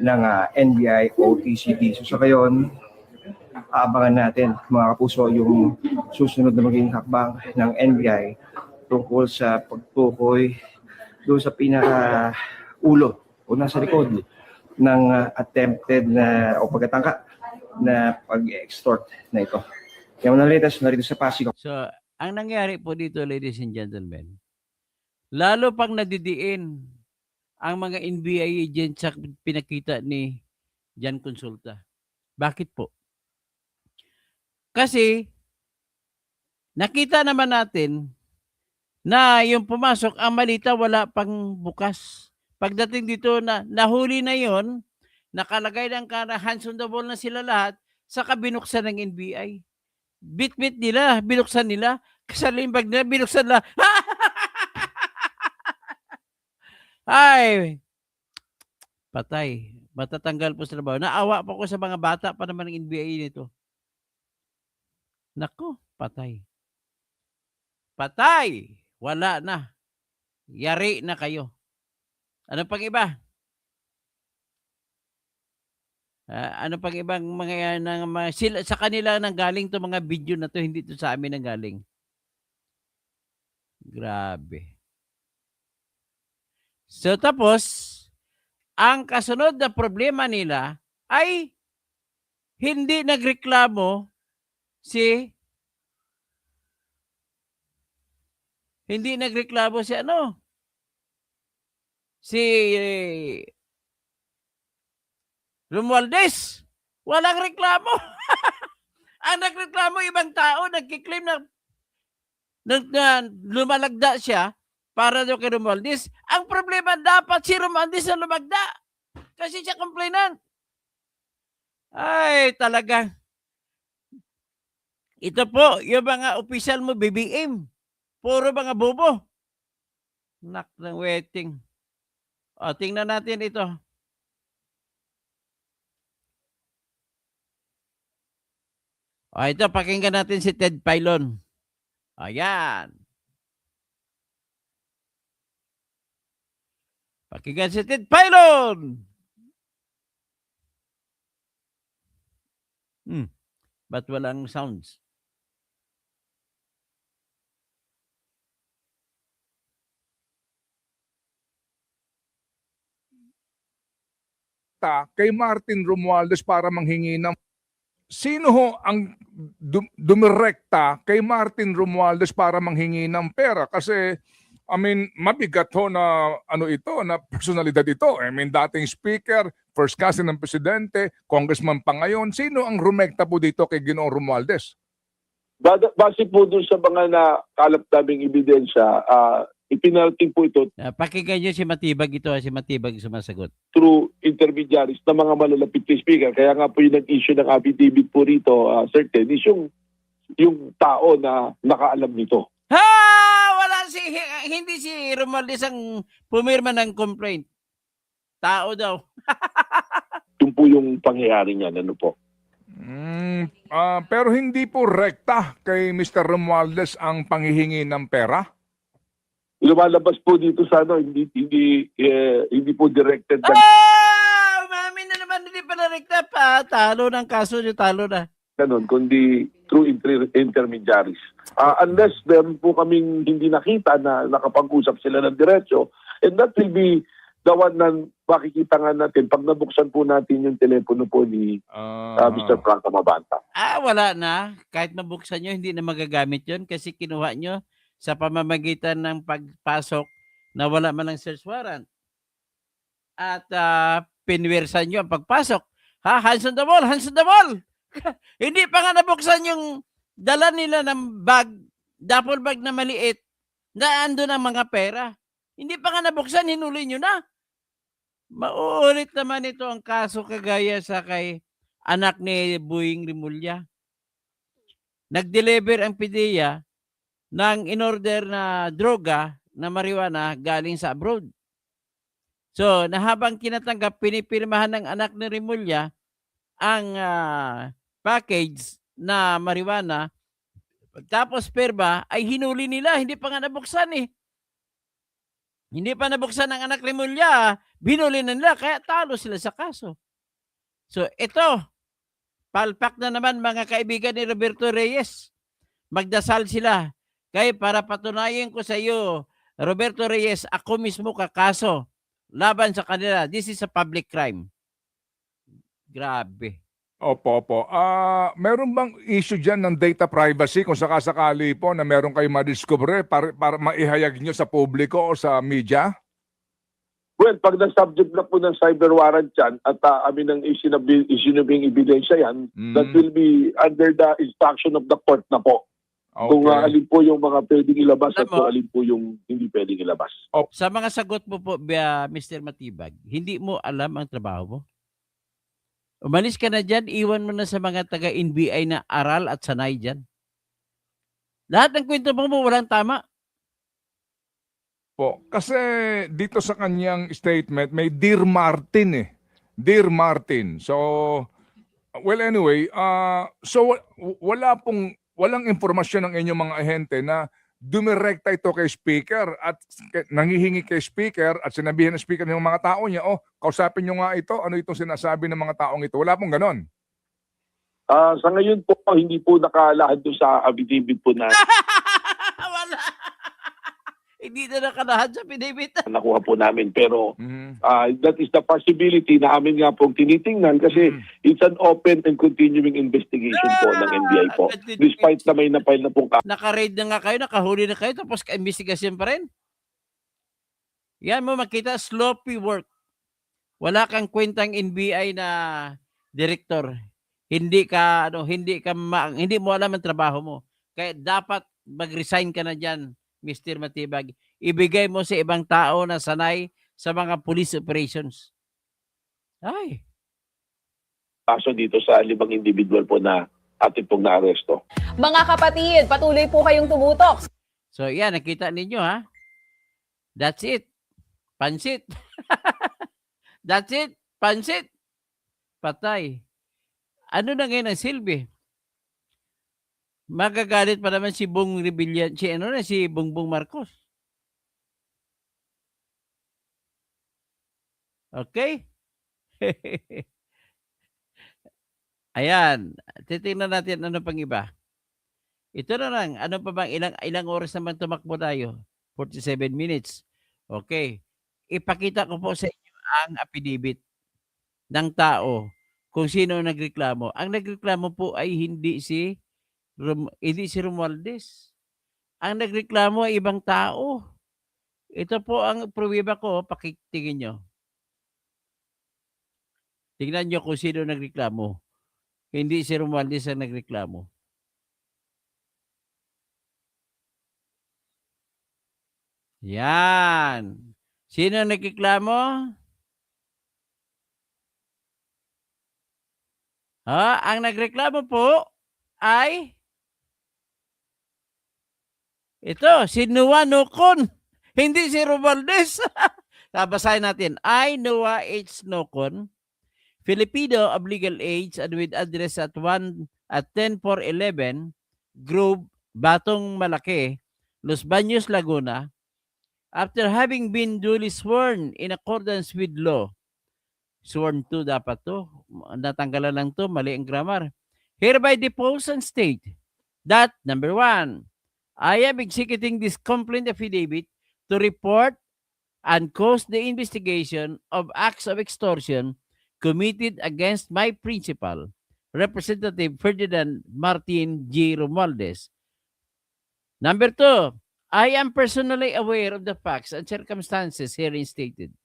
ng NBI OTCD. So sa ngayon, abangan natin mga kapuso yung susunod na maging hakbang ng NBI tungkol sa pagtukoy doon sa pinaka ulo o nasa likod ng attempted na o pagkatangka na pag-extort na ito. Kaya mga latest narito sa Pasig.
So, ang nangyari po dito, ladies and gentlemen, lalo pang nadidiin ang mga NBI agents sa pinakita ni Jan Consulta. Bakit po? Kasi, nakita naman natin na yung pumasok, ang malita wala pang bukas. Pagdating dito na nahuli na yon, nakalagay ng hands on the wall na sila lahat, saka binuksan ng NBI. Bit-bit nila, binuksan nila, kasalimbag nila, binuksan nila. Ay, patay. Matatanggal po sa trabaho. Naawa pa ko sa mga bata pa naman ng NBI nito. Nako, patay. Patay! Wala na. Yari na kayo. Ano pang iba? Ano pang ibang mga, sila, sa kanila nang galing to mga video na to, hindi to sa amin nang galing. Grabe. So tapos, ang kasunod na problema nila ay hindi nagreklamo si Romualdez. Walang reklamo. Ang nagreklamo ibang tao, nagkiklaim na lumalagda siya para daw kay Romualdez. Ang problema, dapat si Romualdez na lumagda. Kasi siya complainant. Ay, talaga. Ito po, yung mga opisyal mo, BBM. Puro mga bobo. Nak ng waiting. O, tingnan natin ito. O, ito, pakinggan natin si Ted Filon. Ayan. Pakinggan si Ted Filon. Ba't walang sounds?
Kay Martin Romualdez para manghingi ng sino ho ang dumirekta kay Martin Romualdez para manghingi ng pera? Kasi I mean, mabigat ho na ano ito, na personalidad ito. I mean, dating speaker, first cousin ng presidente, congressman pa ngayon. Sino ang rumekta po dito kay Ginoong Romualdez?
Base po dun sa mga nakalap naming ebidensya, ipinarating po ito
Pakinggan nyo si Matibag ito, si Matibag sumasagot.
through intermediaries na mga malalapit kay speaker. Kaya nga po yung nag-issue ng affidavit po rito, Sir Dennis, yung tao na nakaalam nito.
Ha! Hindi si Romualdez ang pumirma ng complaint. Tao daw.
Yun po yung pangyayari niyan, ano po.
Pero hindi po rekta kay Mr. Romualdez ang panghihingi ng pera?
Lumalabas po dito sa hindi po directed.
Umamin na naman, hindi pala rekta pa. Talo ng kaso niyo, talo na.
Ganun, kundi through intermediaries. Unless meron po kaming hindi nakita na nakapag-usap sila ng diretso, and that will be the one na makikita nga natin pag nabuksan po natin yung telepono po ni Mr. Franco Mabanta.
Wala na. Kahit mabuksan nyo, hindi na magagamit yun kasi kinuha nyo sa pamamagitan ng pagpasok na wala man ng search warrant. At pinwersan nyo ang pagpasok. Hands on the wall, hands on the wall! Hindi pa nga nabuksan yung dala nila ng bag, duffel bag na maliit, na ando ng mga pera. Hindi pa nga nabuksan, hinuli nyo na. Mauulit naman ito ang kaso kagaya sa kay anak ni Boying Rimulya. Nag-deliver ang PDEA ng in-order na droga na marijuana galing sa abroad. So, na habang kinatanggap, pinipirmahan ng anak ni Rimulya ang package na marijuana. Tapos perba ay hinuli nila, hindi pa nga nabuksan eh. Hindi pa nabuksan ng anak ni Rimulya, binuli na nila, kaya talo sila sa kaso. So ito, palpak na naman mga kaibigan ni Roberto Reyes. Magdasal sila. Kaya para patunayan ko sa iyo, Roberto Reyes, ako mismo kakaso laban sa kanila. This is a public crime. Grabe.
Opo, opo. Meron bang issue dyan ng data privacy kung sakasakali po na meron kayo madiscover para maihayag nyo sa publiko o sa media?
Well, pag na-subject na po ng cyber warrant yan at amin ang isinabing ebidensya yan, that will be under the instruction of the court na po. Kung alin po yung mga pwedeng ilabas at kung alin po yung hindi pwedeng ilabas.
Sa mga sagot mo po, Mr. Matibag, hindi mo alam ang trabaho mo? Umalis ka na dyan, iwan mo na sa mga taga-NBI na aral at sanay dyan. Lahat ng kwento mo walang tama.
Po, kasi dito sa kanyang statement may Dear Martin eh. Dear Martin. So, well anyway, so walang impormasyon ng inyong mga ahente na dumirekta ito kay speaker at nanghihingi kay speaker at sinabihan ng speaker ng mga tao niya, kausapin nyo nga ito, ano itong sinasabi ng mga taong ito. Wala pong ganon.
Sa ngayon po, hindi po nakalaad doon sa affidavit po na
Wala. Hindi na nakalahat sa pinibit.
nakuha po namin. Pero that is the possibility na amin nga pong tinitingnan kasi it's an open and continuing investigation po ng NBI po. Despite na may na-file na pong
Naka-raid na nga kayo, nakahuli na kayo, tapos ka-investigation pa rin. Yan mo makita, sloppy work. Wala kang kwentang NBI na director. Hindi mo alam ang trabaho mo. Kaya dapat mag-resign ka na dyan, Mr. Matibag. Ibigay mo sa ibang tao na sanay sa mga police operations. Ay.
kaso dito sa 5 individual po na atin pong naaresto.
Mga kapatid, patuloy po kayong tumutok.
So yan, nakita ninyo ha. That's it. Pansit. That's it. Pansit. Patay. Ano na ngayon ang silbi? Magagalit pa naman si Bong Rebellion, si Bongbong Marcos. Okay? Ayan, titingnan natin ano pang iba. Ito na lang, ano pa bang ilang oras naman tumakbo tayo? 47 minutes. Okay. Ipakita ko po sa inyo ang affidavit ng tao kung sino nagreklamo. Ang nagreklamo po ay hindi si Romualdez. Ang nagreklamo ay ibang tao. Ito po ang pruweba ko, pakitingin nyo. Tingnan nyo kung sino nagreklamo. Hindi si Romualdez ang nagreklamo. Yan. Sino nagreklamo? Ang nagreklamo po ay ito, si Noah Nocon. Hindi si Romualdez. Basahin natin. I, Noah H. Nocon, Filipino of legal age and with address at 10411 Grove, Batong Malaki, Los Baños, Laguna, after having been duly sworn in accordance with law. Sworn to dapat to. Natanggalan lang to. Mali ang grammar. Hereby depose and state that, number 1, I am executing this complaint affidavit to report and cause the investigation of acts of extortion committed against my principal, Representative Ferdinand Martin G. Romualdez. Number 2, I am personally aware of the facts and circumstances herein stated,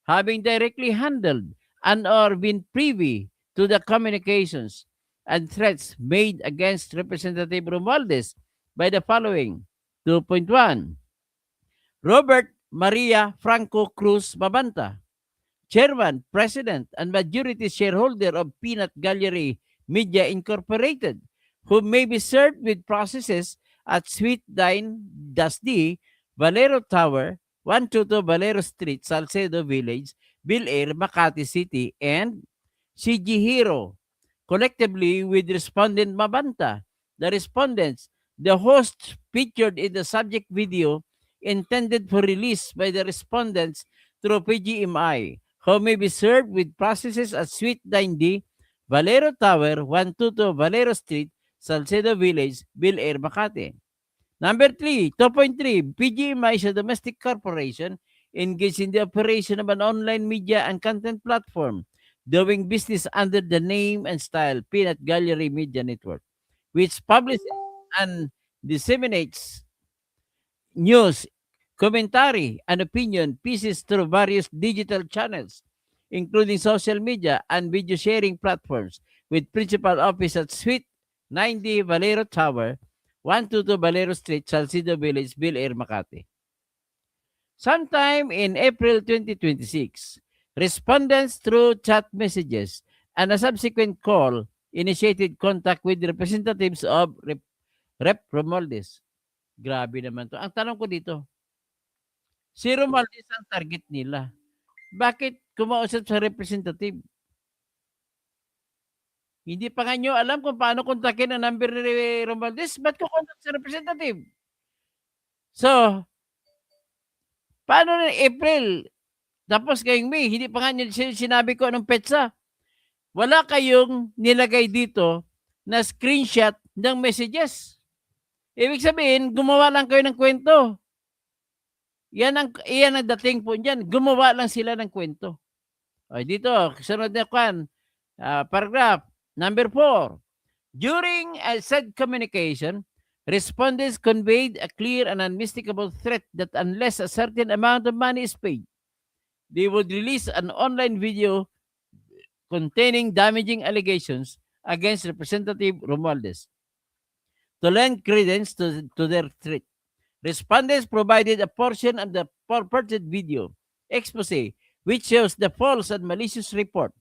having directly handled and or been privy to the communications and threats made against Representative Romualdez by the following. 2.1. Robert Maria Franco Cruz Mabanta, Chairman, President, and majority shareholder of Peanut Gallery Media Incorporated, who may be served with processes at Sweet Dine D, Valero Tower, 122 Valero Street, Salcedo Village, Bilair, Makati City, and CG Hero, collectively with Respondent Mabanta. The respondents, the hosts featured in the subject video intended for release by the respondents through PGMI, who may be served with processes at Sweet Dine D, Valero Tower, 122 Valero Street, Salcedo Village, Bilair, Makati. Number 3, 2.3, PGMI is a domestic corporation engaged in the operation of an online media and content platform, doing business under the name and style Peanut Gallery Media Network, which publishes and disseminates news, commentary, and opinion pieces through various digital channels, including social media and video sharing platforms, with principal office at Suite 90 Valero Tower, 122 Valero Street, Salcido Village, Bill Air, Makati. Sometime in April 2026, respondents through chat messages and a subsequent call initiated contact with representatives of Rep. Romualdez. Grabe naman to. Ang tanong ko dito, si Romualdez ang target nila. Bakit kumausap sa representative? Hindi pa nga nyo alam kung paano kontakin ang number ni Romualdez. Ba't ko contact sa representative? So, paano na April? Tapos ngayong May, hindi pa nga nyo sinabi ko anong petsa. Wala kayong nilagay dito na screenshot ng messages. Ibig sabihin, gumawa lang kayo ng kwento. Iyan ang dating po dyan. Gumawa lang sila ng kwento. O, dito, sunod na kwan. Paragraph number 4. During a said communication, respondents conveyed a clear and unmistakable threat that unless a certain amount of money is paid, they would release an online video containing damaging allegations against Representative Romualdez. To lend credence to their threat, respondents provided a portion of the purported video expose which shows the false and malicious report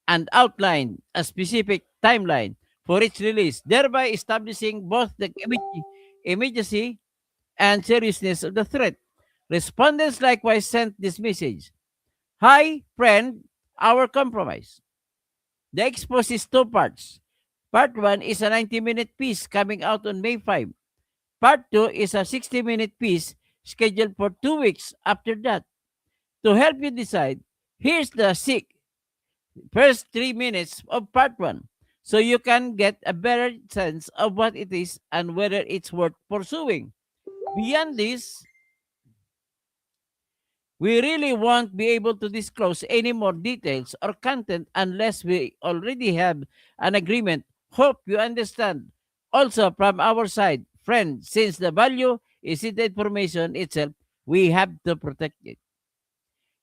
and outlined a specific timeline for its release, thereby establishing both the immediacy and seriousness of the threat. Respondents likewise sent this message: "Hi, friend, our compromise." The expose is 2 parts. Part 1 is a 90-minute piece coming out on May 5. Part 2 is a 60-minute piece scheduled for 2 weeks after that. To help you decide, here's the first 3 minutes of Part 1, so you can get a better sense of what it is and whether it's worth pursuing. Beyond this, we really won't be able to disclose any more details or content unless we already have an agreement. Hope you understand. Also, from our side, friend, since the value is in the information itself, we have to protect it.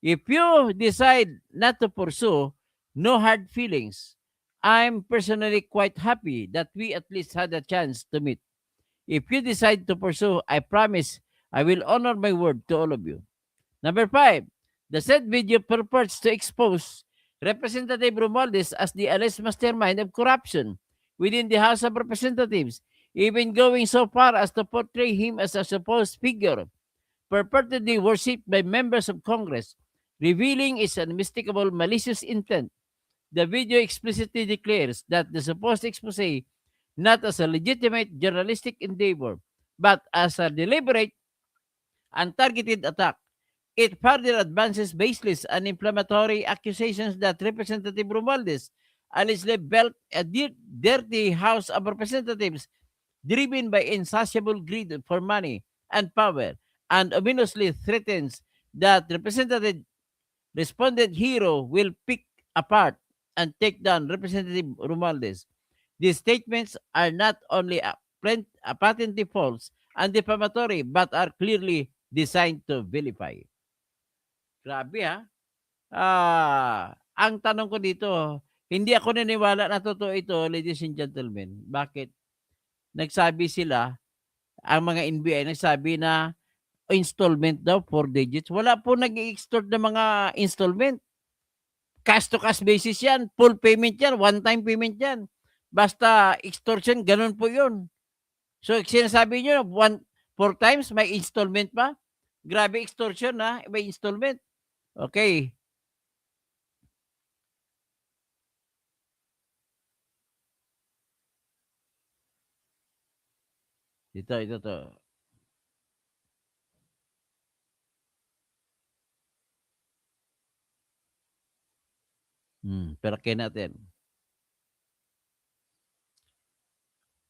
If you decide not to pursue, no hard feelings. I'm personally quite happy that we at least had a chance to meet. If you decide to pursue, I promise I will honor my word to all of you. Number 5, the said video purports to expose Representative Romualdez as the alleged mastermind of corruption within the House of Representatives, even going so far as to portray him as a supposed figure purportedly worshipped by members of Congress, revealing its unmistakable malicious intent. The video explicitly declares that the supposed expose not as a legitimate journalistic endeavor, but as a deliberate and targeted attack. It further advances baseless and inflammatory accusations that Representative Romualdez allegedly built a dirty House of Representatives driven by insatiable greed for money and power, and ominously threatens that respondent hero will pick apart and take down Representative Romualdez. These statements are not only patently false and defamatory, but are clearly designed to vilify. Grabe ha. Ang tanong ko dito, hindi ako naniniwala na totoo ito, ladies and gentlemen. Bakit? Nagsabi sila, ang mga NBI, nagsabi na installment daw, 4 digits. Wala po nag-extort ng mga installment. Cash to cash basis yan. Full payment yan. One-time payment yan. Basta extortion, ganun po yun. So, sinasabi nyo, 4 times may installment pa? Grabe extortion ha, may installment. Okay. Ito to. Perakin natin.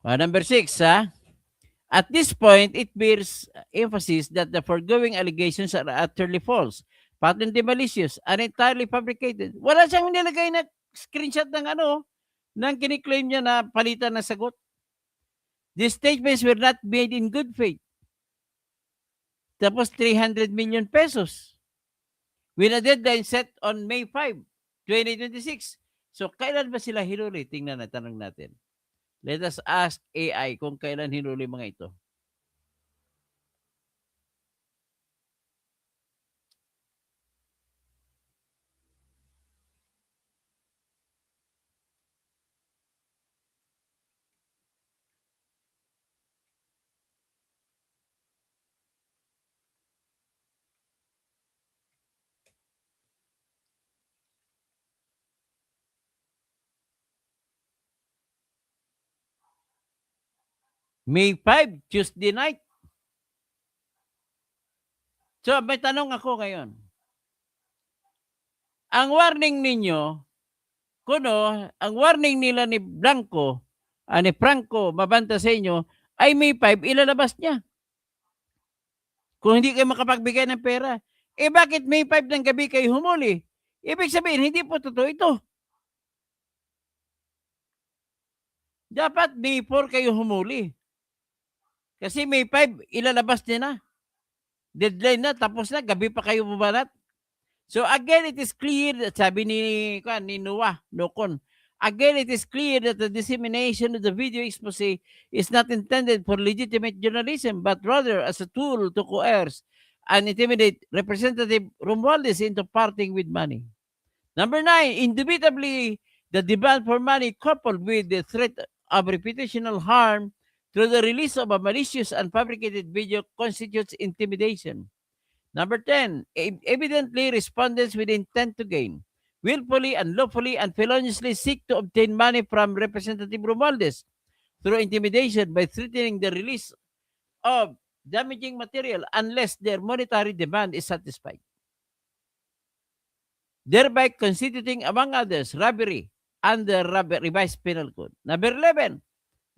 Number 6, ha? At this point, it bears emphasis that the foregoing allegations are utterly false, patently malicious, and entirely fabricated. Wala siyang nilagay na screenshot ng ng kiniklaim niya na palitan ng sagot. These statements were not made in good faith. Tapos 300 million pesos. With a deadline set on May 5, 2026. So, kailan ba sila hinuli? Tingnan na, tanong natin. Let us ask AI kung kailan hinuli mga ito. May 5, Tuesday night. So, may tanong ako ngayon. Ang warning ninyo, ang warning nila ni Blanco, ni Franco, mabanta sa inyo, ay May 5, ilalabas niya. Kung hindi kayo makapagbigay ng pera. Eh bakit May 5 ng gabi kayo humuli? Ibig sabihin, hindi po totoo ito. Dapat May 4 kayo humuli. Kasi May 5, ilalabas niya na. Deadline na, tapos na, gabi pa kayo bumanat. So again, it is clear, sabi ni Noah, Nocon, again, it is clear that the dissemination of the video expose is not intended for legitimate journalism, but rather as a tool to coerce and intimidate Representative Romualdez into parting with money. Number 9, indubitably, the demand for money coupled with the threat of reputational harm through the release of a malicious and fabricated video constitutes intimidation. Number 10, evidently respondents with intent to gain, willfully, unlawfully, and feloniously seek to obtain money from Representative Romualdez through intimidation by threatening the release of damaging material unless their monetary demand is satisfied, thereby constituting, among others, robbery under revised penal code. Number 11,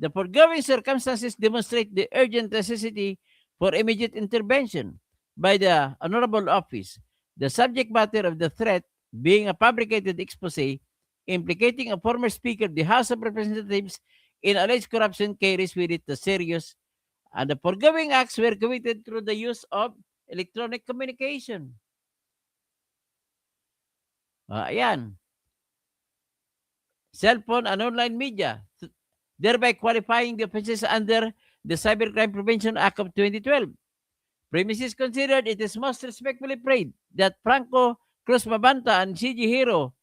the foregoing circumstances demonstrate the urgent necessity for immediate intervention by the Honorable Office. The subject matter of the threat being a fabricated expose implicating a former Speaker of the House of Representatives in alleged corruption carries with it the serious, and the foregoing acts were committed through the use of electronic communication. Ayan. Cellphone and online media, thereby qualifying the offenses under the Cybercrime Prevention Act of 2012. Premises considered, it is most respectfully prayed that Franco Cruz Mabanta and CG Hero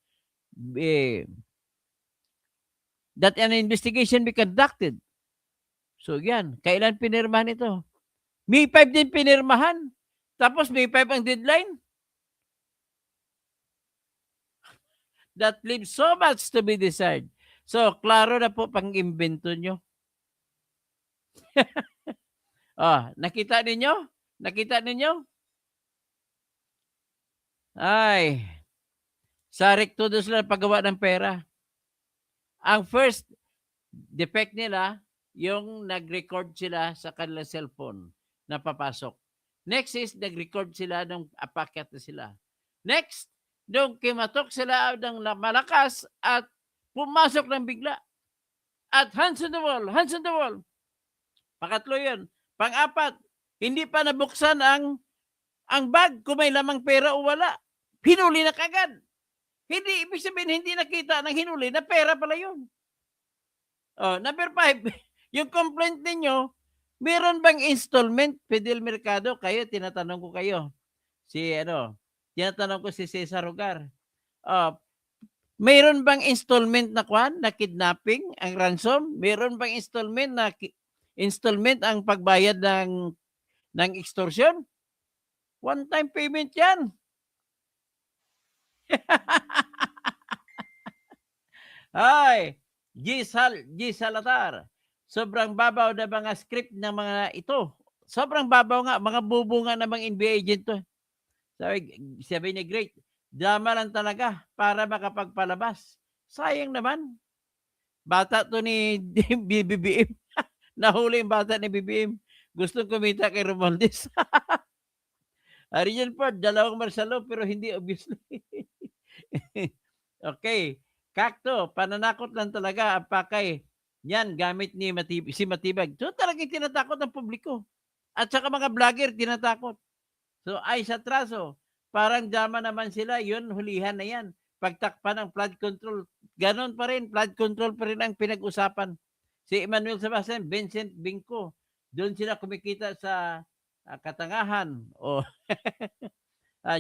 that an investigation be conducted. So yan, kailan pinirmahan ito? May 5 din pinirmahan. Tapos May 5 ang deadline. That leaves so much to be desired. So, klaro na po pang-imbento nyo. Nakita ninyo? Nakita ninyo? Ay, sa rektudo sila paggawa ng pera. Ang first defect nila, yung nag-record sila sa kanilang cellphone na papasok. Next is, nag-record sila nung apakyat na sila. Next, nung kimatok sila ng malakas at pumasok ng bigla. At hands on the wall, hands on the wall. Pakatlo yun. Pang-apat, hindi pa nabuksan ang bag kung may lamang pera o wala. Hinuli na kagad. Hindi, ibig sabihin, hindi nakita ng hinuli na pera pala yun. Number 5, yung complaint ninyo, meron bang installment, Fidel Mercado? Kayo, tinatanong ko kayo. Tinatanong ko si Cesar Rugar. Mayroon bang installment na na kidnapping, ang ransom? Mayroon bang installment ang pagbayad ng extortion? One-time payment yan. Ay, G. Salatar. Sobrang babaw na mga script ng mga ito. Sobrang babaw nga, mga bubunga na mga NBA agent to. Sabi ni Great, drama lang talaga para makapagpalabas. Sayang naman. Bata to ni BBBM. Nahuli yung bata ni BBM. Gustong kumita kay Romualdez. Ariel Ford, dalawang marsalo pero hindi obviously. Okay. Kakto, pananakot lang talaga ang pakay. Yan, gamit ni si Matibag. So talagang tinatakot ng publiko. At saka mga vlogger, tinatakot. So ay sa traso, parang drama naman sila, yun, hulihan na yan. Pagtakpan ng flood control, ganon pa rin, flood control pa rin ang pinag-usapan. Si Emmanuel Sebastian, Vincent Bingco, doon sila kumikita sa Katangahan. O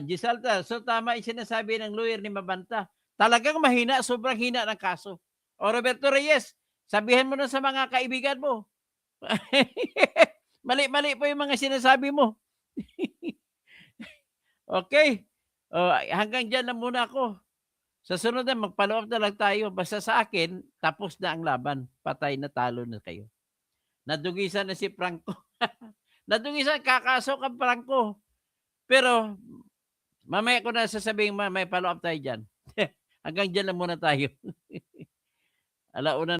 Gisalta, so tama yung sinasabi ng lawyer ni Mabanta. Talagang mahina, sobrang hina ng kaso. O Roberto Reyes, sabihin mo na sa mga kaibigan mo. Mali-mali po yung mga sinasabi mo. Okay. Hanggang dyan na muna ako. Sa sunod na, magpaloob na lang tayo. Basta sa akin, tapos na ang laban. Patay na, talo na kayo. Nadugisan na si Franco. Nadugisan, kakasok ang Franco. Pero, mamaya ko na sasabihin, may follow-up tayo dyan. Hanggang dyan lang muna tayo. Alauna